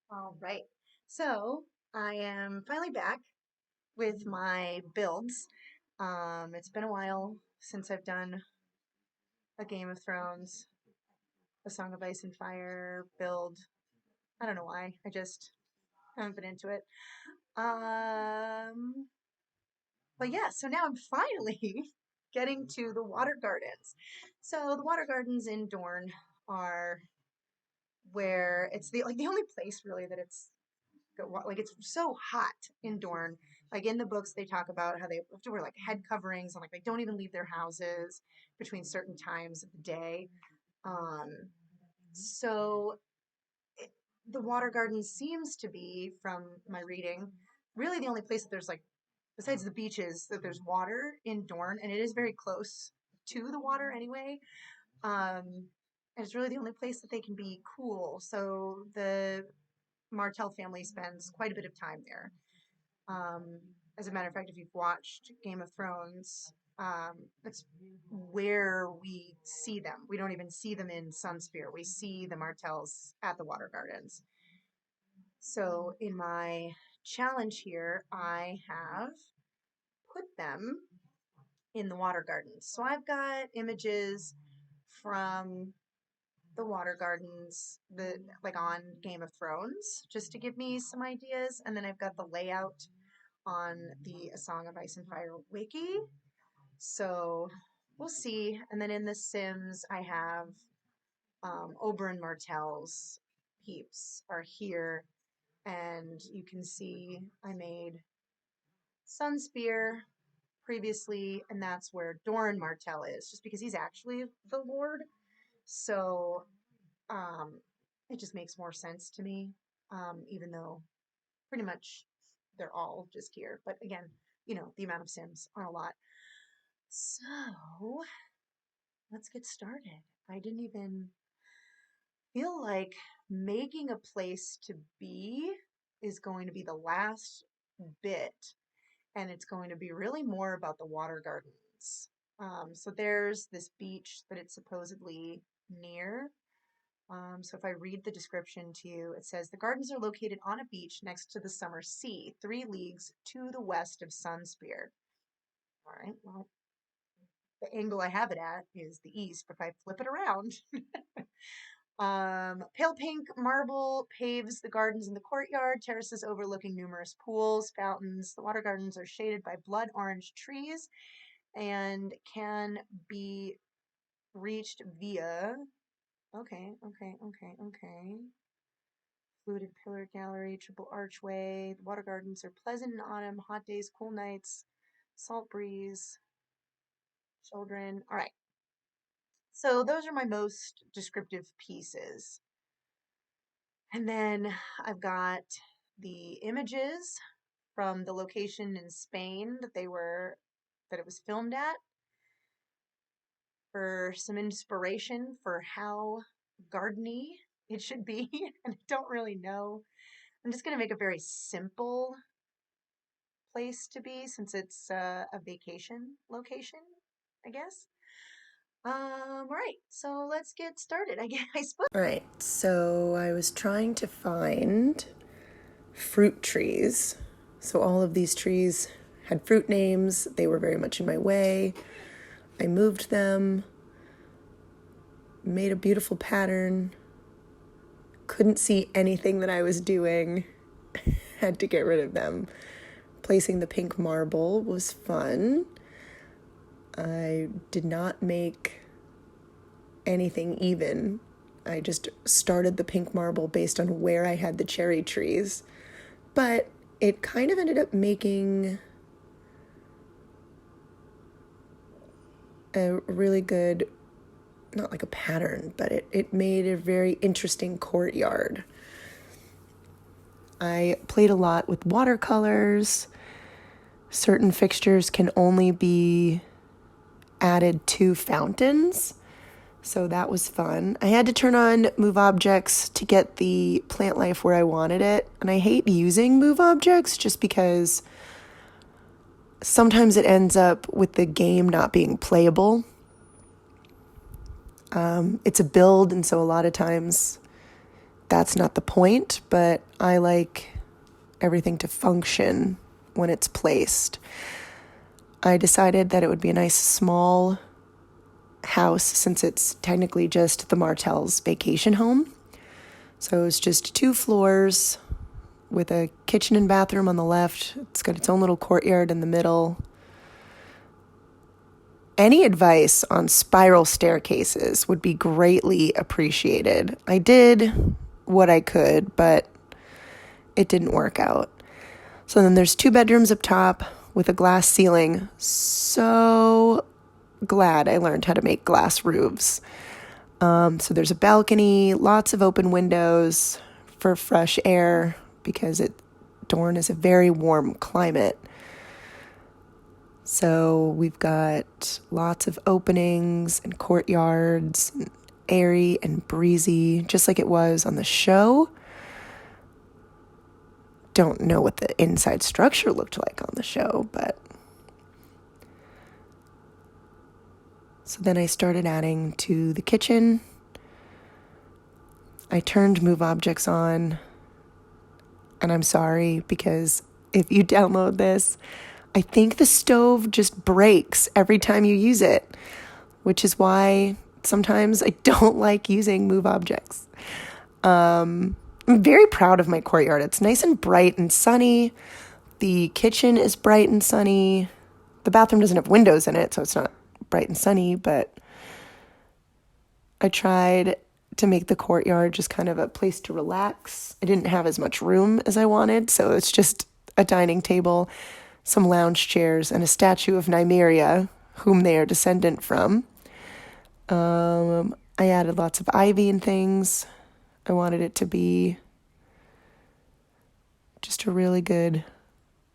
All right. So I am finally back with my builds. It's been a while since I've done a Game of Thrones, a Song of Ice and Fire build. I don't know why. I just haven't been into it. Um, but yeah, so now I'm finally getting to the Water Gardens. So the Water Gardens in Dorne are where it's the only place really that like it's so hot in Dorne. Like in the books, they talk about how they have to wear like head coverings and like they don't even leave their houses between certain times of the day. Um, so it, the Water Garden seems to be, from my reading, really the only place that there's like, besides the beaches, that there's water in Dorne, and it is very close to the water anyway. And it's really the only place that they can be cool. So the Martell family spends quite a bit of time there. Um, as a matter of fact, if you've watched Game of Thrones, it's where we see them. We don't even see them in Sunspear. We see the Martells at the Water Gardens. So in my challenge here, I have put them in the Water Gardens. So I've got images from the Water Gardens, the like on Game of Thrones, just to give me some ideas, and then I've got the layout on the A Song of Ice and Fire wiki. So we'll see. And then in The Sims, I have Oberyn Martell's peeps are here, and you can see I made Sunspear previously, and that's where Doran Martell is, just because he's actually the Lord. So um, it just makes more sense to me, even though pretty much they're all just here. But again, the amount of Sims aren't a lot. So let's get started. I didn't even feel like making a place to be is going to be the last bit, and it's going to be really more about the water gardens. So there's this beach that it's supposedly near. So if I read the description to you, it says the gardens are located on a beach next to the summer sea, 3 leagues to the west of Sunspear. All right, well, the angle I have it at is the east, but if I flip it around, pale pink marble paves the gardens in the courtyard, terraces overlooking numerous pools, fountains. The water gardens are shaded by blood orange trees and can be reached via. Okay. Fluted pillar gallery, triple archway. The water gardens are pleasant in autumn, hot days, cool nights, salt breeze, children. All right. So those are my most descriptive pieces. And then I've got the images from the location in Spain that it was filmed at for some inspiration for how gardeny it should be. And I don't really know. I'm just going to make a very simple place to be since it's a vacation location, I guess. All right, so let's get started. I suppose. All right, so I was trying to find fruit trees. So all of these trees had fruit names. They were very much in my way. I moved them, made a beautiful pattern, couldn't see anything that I was doing, had to get rid of them. Placing the pink marble was fun. I did not make anything even. I just started the pink marble based on where I had the cherry trees. But it kind of ended up making a really good, not like a pattern, but it made a very interesting courtyard. I played a lot with watercolors. Certain fixtures can only be added to fountains, so that was fun. I had to turn on move objects to get the plant life where I wanted it, and I hate using move objects just because sometimes it ends up with the game not being playable. It's a build, and so a lot of times that's not the point, but I like everything to function when it's placed. I decided that it would be a nice small house since it's technically just the Martell's vacation home. So it's just 2 floors with a kitchen and bathroom on the left. It's got its own little courtyard in the middle. Any advice on spiral staircases would be greatly appreciated. I did what I could, but it didn't work out. So then there's 2 bedrooms up top with a glass ceiling. So glad I learned how to make glass roofs. So there's a balcony, lots of open windows for fresh air because Dorne is a very warm climate. So we've got lots of openings and courtyards, and airy and breezy, just like it was on the show. Don't know what the inside structure looked like on the show, but so then I started adding to the kitchen. I turned Move Objects on, and I'm sorry because if you download this, I think the stove just breaks every time you use it, which is why sometimes I don't like using Move Objects. I'm very proud of my courtyard. It's nice and bright and sunny. The kitchen is bright and sunny. The bathroom doesn't have windows in it, so it's not bright and sunny, but I tried to make the courtyard just kind of a place to relax. I didn't have as much room as I wanted, so it's just a dining table, some lounge chairs, and a statue of Nymeria, whom they are descendant from. I added lots of ivy and things. I wanted it to be just a really good,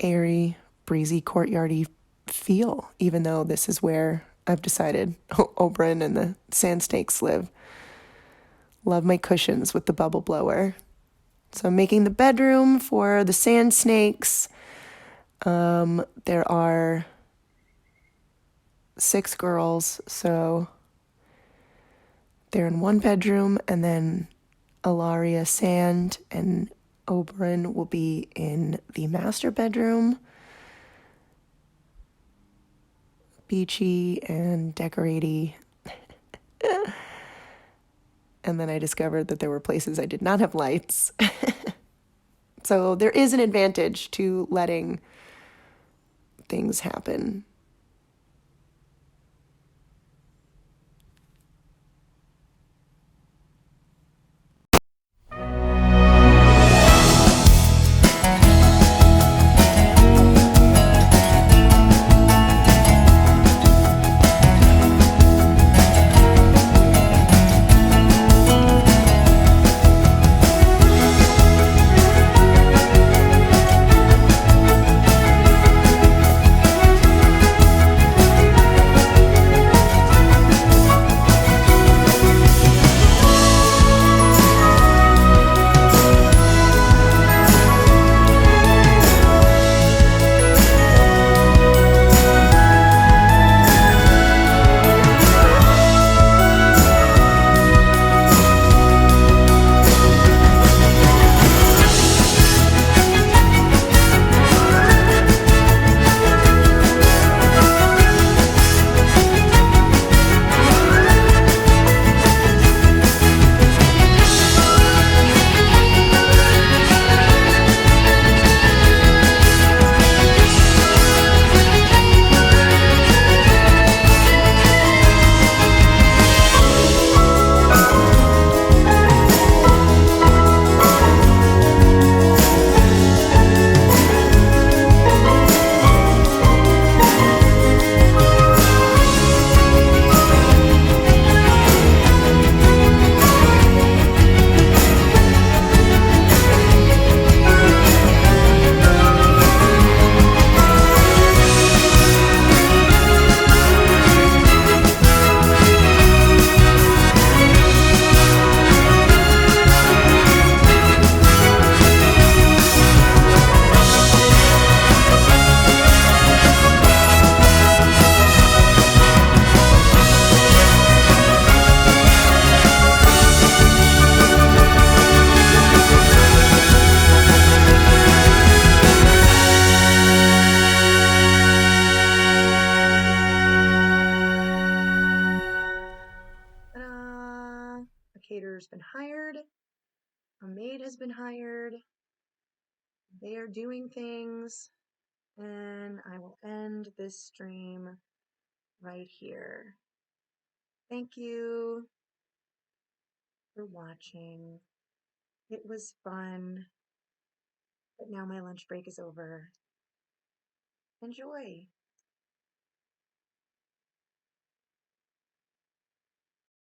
airy, breezy, courtyardy feel, even though this is where I've decided Oberyn and the sand snakes live. Love my cushions with the bubble blower. So I'm making the bedroom for the sand snakes. There are 6 girls, so they're in one bedroom, and then Ilaria, Sand, and Oberyn will be in the master bedroom. Beachy and decoratey. And then I discovered that there were places I did not have lights. So there is an advantage to letting things happen. caterer's been hired, a maid has been hired, they are doing things, and I will end this stream right here. Thank you for watching. It was fun, but now my lunch break is over. Enjoy.